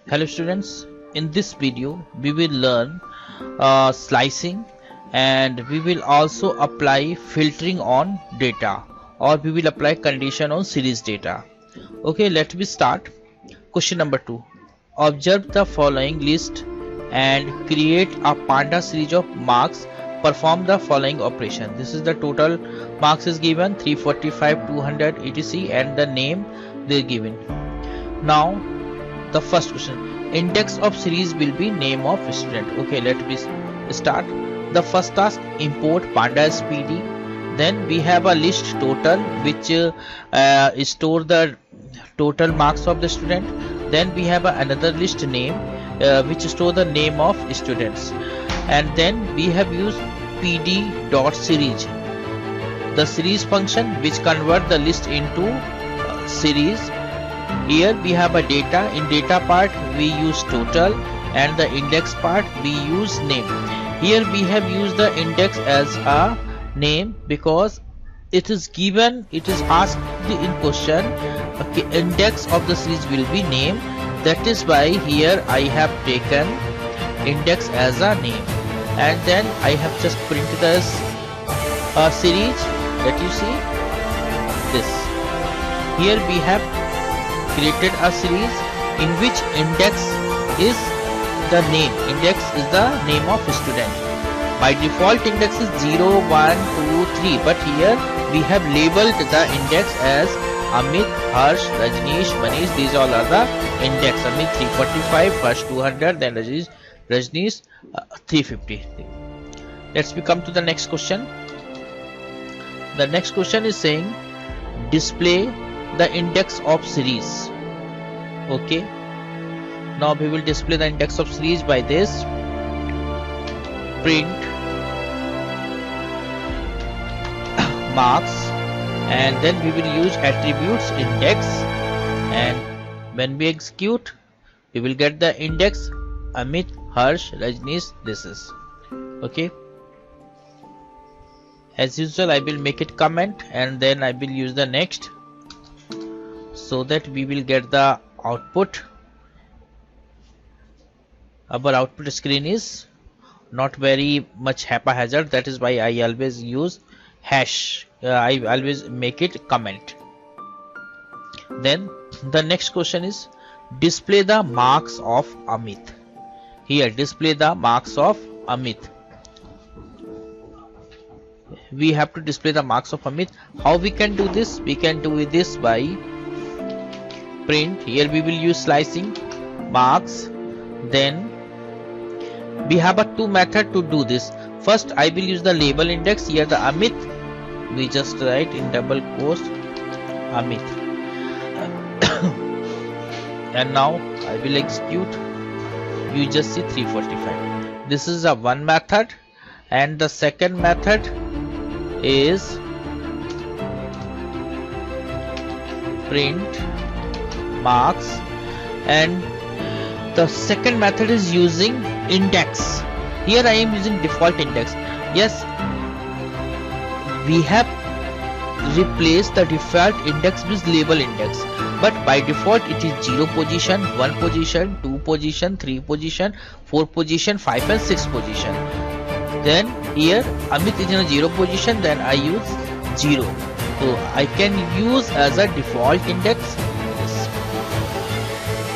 Hello students, in this video we will learn slicing, and we will also apply filtering on data, or we will apply condition on series data. Okay, let me start. Question number 2. Observe the following list and create a panda series of marks. Perform the following operation. This is the total marks is given 345, 200, etc, and the name they are given. Now the first question, index of series will be name of student. Okay, let me start. The first task, import pandas pd. Then we have a list total which store the total marks of the student. Then we have another list name which store the name of students, and then we have used pd dot series, the series function which convert the list into series. Here we have a data. In data part we use total, and the index part we use name. Here we have used the index as a name because it is given, it is asked in question, okay, index of the series will be name. That is why here I have taken index as a name, and then I have just printed as a series that you see this. Here we have created a series in which index is the name. Index is the name of student. By default index is 0, 1, 2, 3, but here we have labeled the index as Amit, Harsh, Rajneesh, Manish. These all are the index. Amit 345, Harsh 200, then Rajneesh 350. Let's come to the next question. The next question is saying display the index of series. Okay, now we will display the index of series by this print marks, and then we will use attributes index, and when we execute we will get the index Amit, Harsh, Rajneesh. This is okay. As usual I will make it comment, and then I will use the next, so that we will get the output. Our output screen is not very much haphazard, that is why I always use hash. I always make it comment. Then the next question is display the marks of Amit. Here display the marks of Amit. We have to display the marks of Amit. How we can do this? We can do this by print. Here we will use slicing marks. Then we have a two method to do this. First I will use the label index. Here the Amit we just write in double quotes Amit and now I will execute. You just see 345. This is a one method, and the second method is print marks, and the second method is using index. Here I am using default index. Yes, we have replaced the default index with label index, but by default it is 0 position, 1 position, 2 position, 3 position, 4 position, 5 and 6 position. Then here Amit is in a 0 position, then I use 0, so I can use as a default index this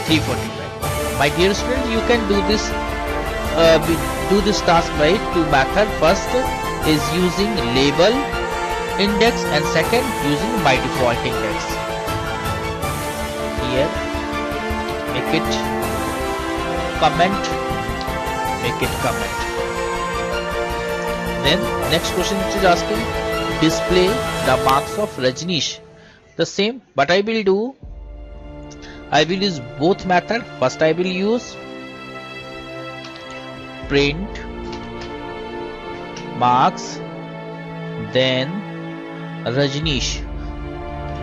345. My dear student, you can do this task by two methods. First is using label index, and second using by default index. Here make it comment, make it comment. Then next question which is asking display the marks of Rajneesh. The same, but I will do, I will use both method. First I will use print marks, then Rajneesh.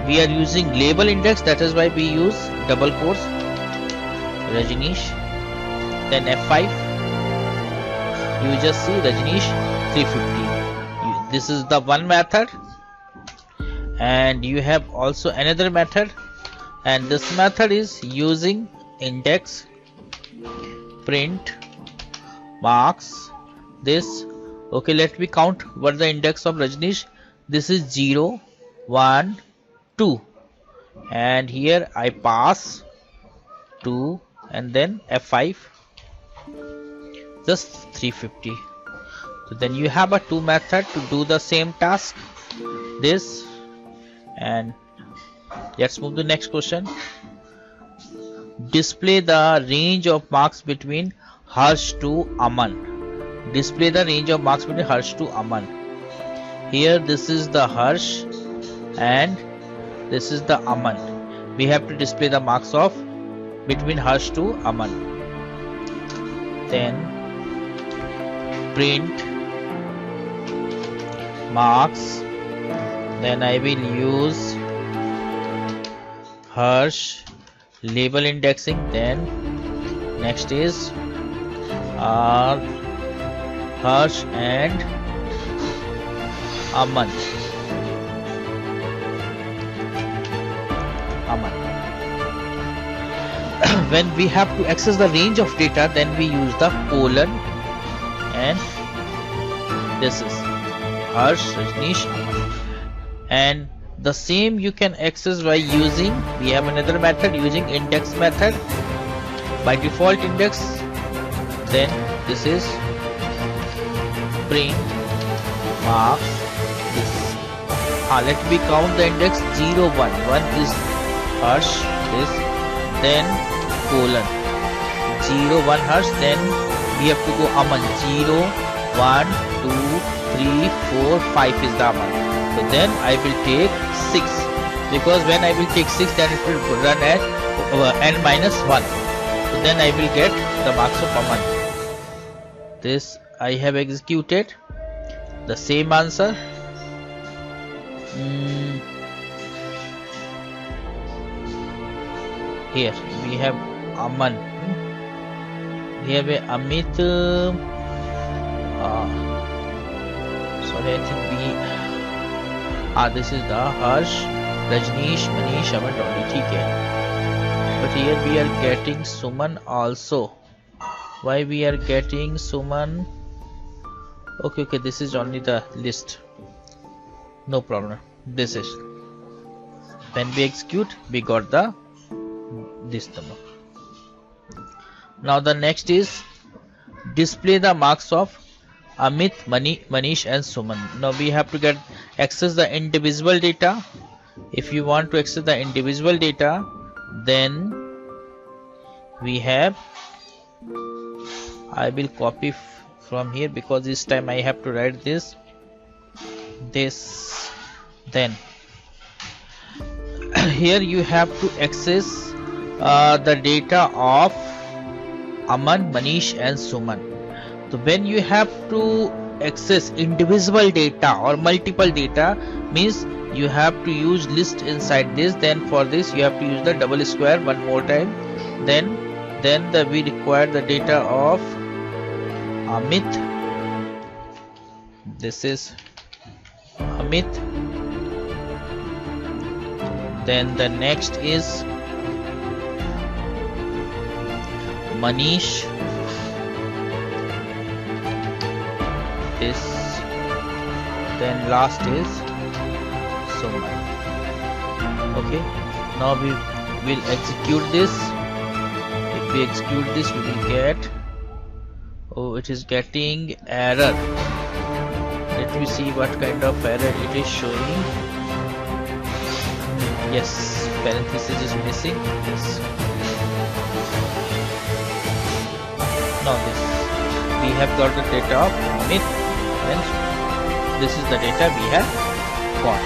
We are using label index, that is why we use double quotes Rajneesh, then F5. You just see Rajneesh 350. This is the one method, and you have also another method, and this method is using index print marks this. Okay, let me count what the index of Rajnish. This is 0 1 2, and here I pass 2 and then F5 just 350. So then you have a two method to do the same task, this. And let's move to the next question. Display the range of marks between Harsh to Aman. Display the range of marks between Harsh to Aman. Here this is the Harsh and this is the Aman. We have to display the marks of between Harsh to Aman. Then print marks. Then I will use Harsh label indexing. Then next is Harsh and Aman. When we have to access the range of data, then we use the colon, and this is Harsh, Rajnish, Aman. And the same you can access by using, we have another method using index method. By default index, then this is print marks this. Let me count the index 0 1. 1 is Harsh, this, then colon 0 1 Harsh, then we have to go Aman 0 1 2 3 4 5 is the Aman. So then I will take 6, because when I will take 6, then it will run at n minus 1. So then I will get the marks of Aman. This I have executed the same answer. Here we have Aman. We have a Amit. Sorry, I think this is the Harsh, Rajnish, Manish, Aman only. ठीक है. But here we are getting Suman also. Why we are getting Suman? Okay, this is only the list. No problem. This is when we execute, we got this number. Now the next is display the marks of Amit, Manish and Suman. Now we have to access the indivisible data. If you want to access the indivisible data, then we have, I will copy from here because this time I have to write this. Then here you have to access the data of Aman, Manish and Suman. So when you have to access indivisible data or multiple data, means you have to use list inside this. Then for this you have to use the double square one more time. Then we require the data of Amit. This is Amit. Then the next is Manish. This. Then last is Suman. Okay. Now we will execute this. If we execute this, we will get. Oh, it is getting error. Let me see what kind of error it is showing. Yes, parenthesis is missing. Yes. Now this, we have got the data of Amit, and this is the data we have got.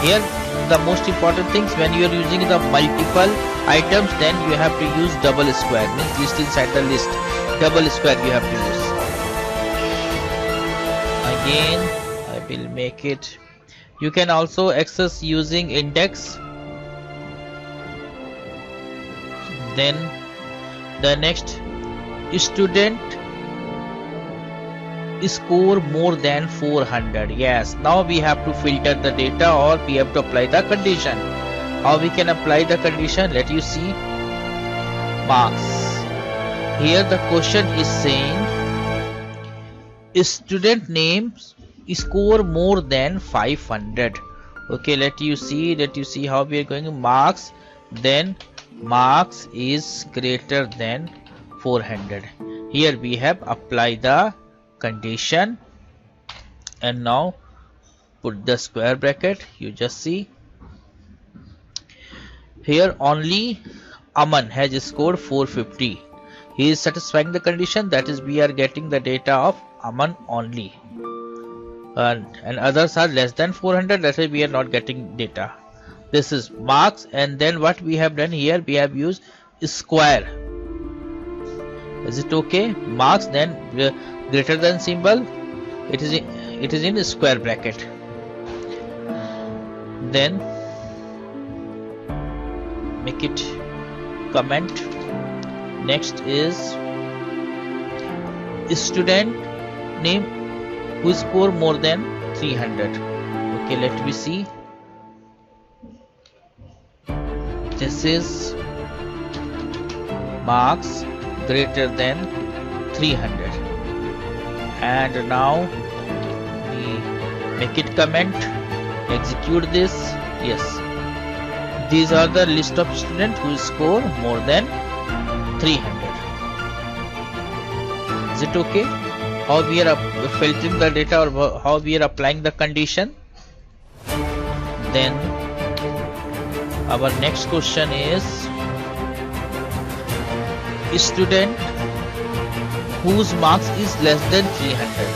Here the most important things, when you are using the multiple items, then you have to use double square, means list inside the list. Double square you have to use. Again I will make it. You can also access using index. Then the next, student score more than 400. Yes, now we have to filter the data or we have to apply the condition. How we can apply the condition? Let you see. Marks. Here the question is saying student names score more than 500. Okay, let you see how we are going. Marks, then marks is greater than 400. Here we have applied the condition, and now put the square bracket. You just see here only Aman has scored 450. He is satisfying the condition, that is we are getting the data of Aman only, and others are less than 400, that's why we are not getting data. This is marks, and then what we have done here, we have used square. Is it okay? Marks, then greater than symbol, it is in square bracket. Then make it comment. Next is student name who score more than 300. Okay, let me see. This is marks greater than 300, and now we make it comment, execute this. Yes, these are the list of students who score more than 300. Is it okay? How we are filtering the data, or how we are applying the condition? Then our next question is student whose marks is less than 300.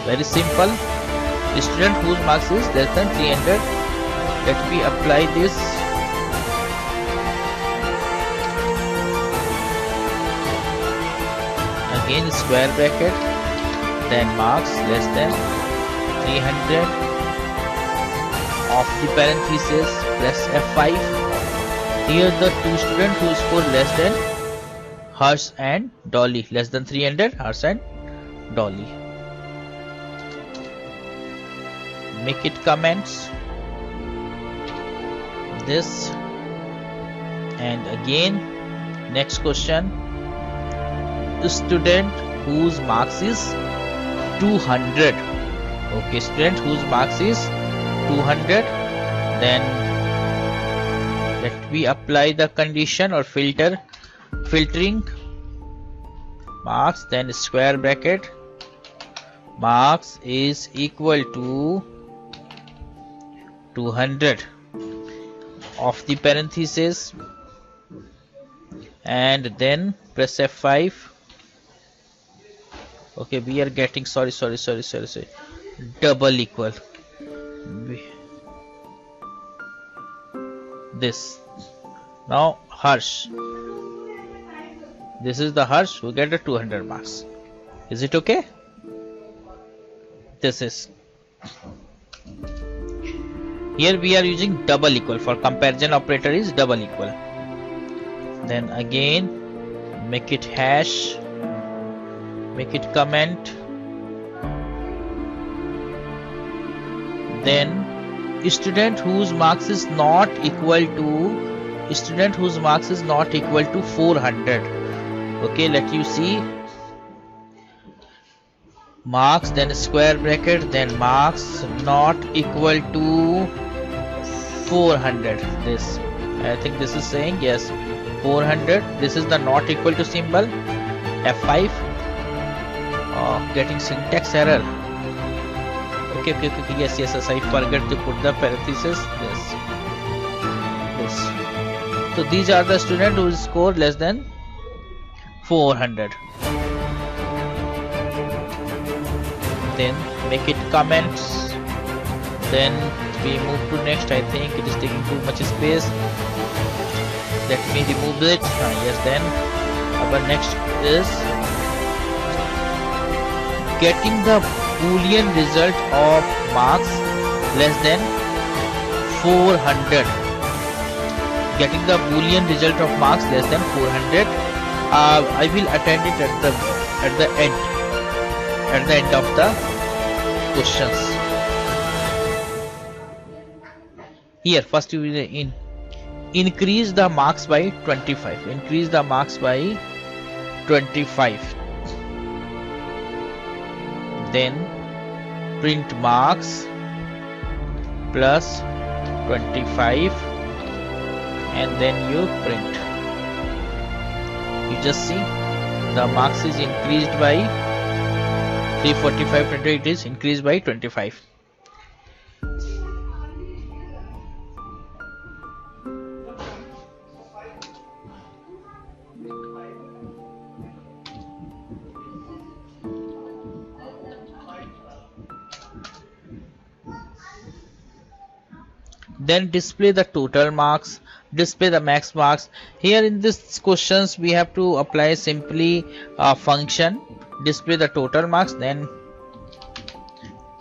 Very simple. Student whose marks is less than 300. Let me apply this. Again square bracket, then marks less than 300. Of the parenthesis, press F5. Here the two students who score less than Harsh and Dolly, less than 300, Harsh and Dolly. Make it comments. This, and again next question, student whose marks is 200. Okay, student whose marks is 200. Then let me apply the condition or filtering. Marks, then square bracket, marks is equal to 200 of the parenthesis, and then press F5. Okay, we are getting sorry double equal this. Now Harsh, this is the Harsh who get the 200 marks. Is it okay? This is, here we are using double equal for comparison operator is double equal. Then again make it hash, make it comment. Then student whose marks is not equal to 400. Okay, let you see. Marks, then square bracket, then marks not equal to 400. This, I think this is saying yes 400. This is the not equal to symbol. F5. Getting syntax error. Okay, yes, I forgot to put the parenthesis. This. So these are the students who score less than 400. Then make it comments. Then we move to next. I think it is taking too much space. Let me remove it. Yes, then our next is getting the Boolean result of marks less than 400. Getting the Boolean result of marks less than 400. I will attend it at the end. at the end of the questions. Here first you will increase the marks by 25. Increase the marks by 25. Then print marks plus 25 and then you print. You just see the marks is increased by 345, it is increased by 25. Then display the total marks, display the max marks. Here in this questions we have to apply simply a function, display the total marks, then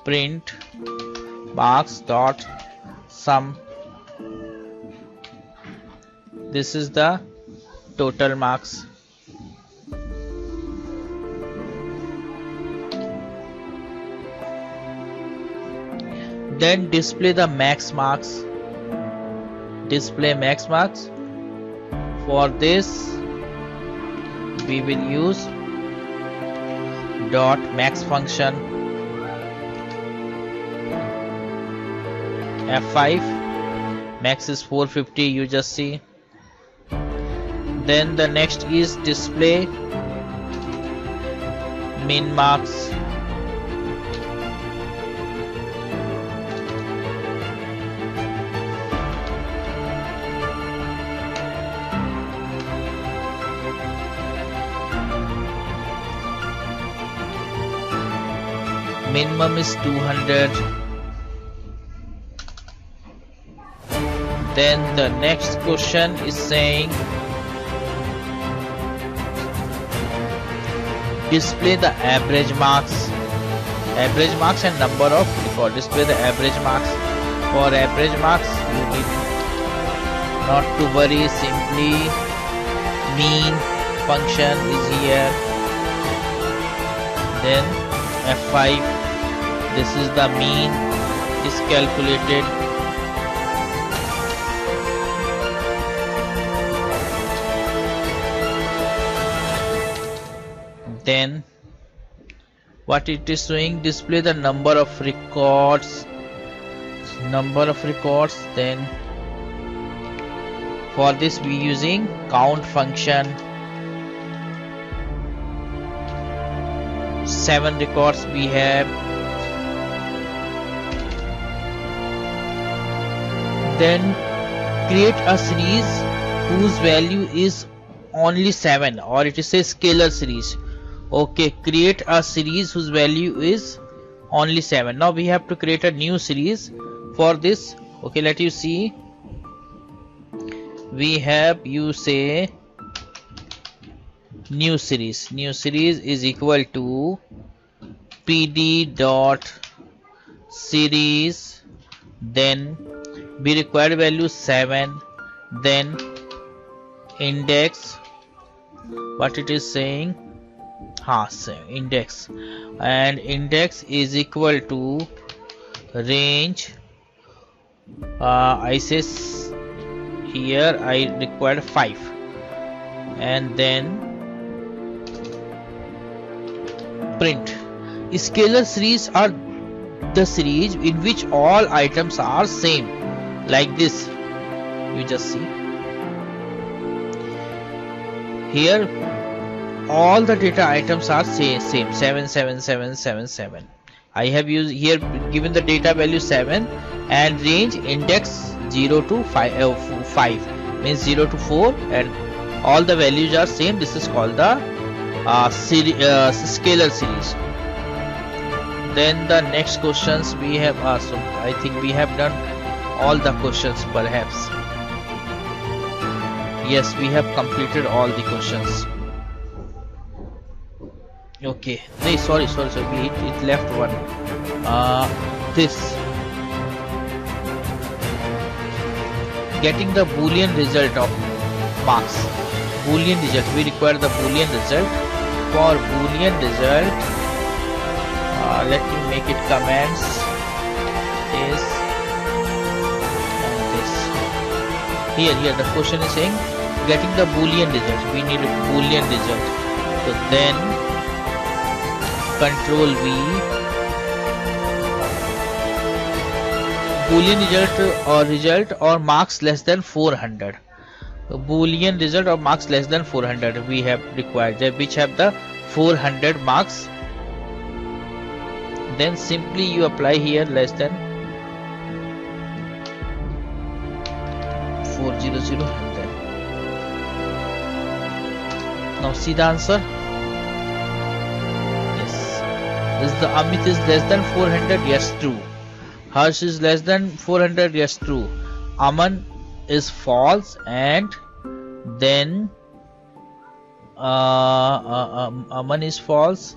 print marks dot sum. This is the total marks. Then display the max marks. Display max marks. For this we will use dot max function F5. Max is 450, you just see. Then the next is display min marks. Minimum is 200. Then the next question is saying display the average marks. Average marks and number of record. Display the average marks. For average marks you need not to worry, simply mean function is here. Then F5. This is the mean is calculated. Then what it is showing, display the number of records. Then for this we using count function. 7 records we have. Then create a series whose value is only 7, or it is a scalar series. Okay, create a series whose value is only 7. Now we have to create a new series for this. Okay, let you see. We have, you say, new series. New series is equal to pd dot series, then we require value 7, then index, what it is saying, index, and index is equal to range. I say here I require 5, and then print. Scalar series are the series in which all items are same, like this. You just see here all the data items are same 77777. I have used here given the data value 7 and range index 0 to 5 means 0 to 4, and all the values are same. This is called the scalar series. Then the next questions we have, so I think we have done all the questions perhaps. Yes, we have completed all the questions. Okay, no, sorry, it left one. This getting the boolean result of marks. Boolean result, we require the boolean result. For boolean result let me make it comments this and this. Here the question is saying getting the boolean result. We need a boolean result. So then control V, boolean result or marks less than 400. So boolean result or marks less than 400 we have required, which have the 400 marks. Then simply you apply here less than 400 and then now see the answer. Yes, this is the Amit is less than 400. Yes, true. Harsh is less than 400. Yes, true. Aman is false, and then Aman is false,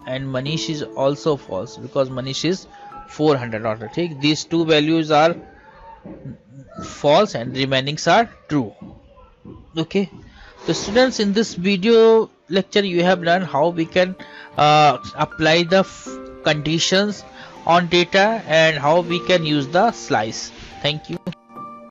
and Manish is also false because Manish is 400 order. Take these two values are false and remainings are true. Okay, so students, in this video lecture you have learned how we can apply the conditions on data and how we can use the slice. Thank you.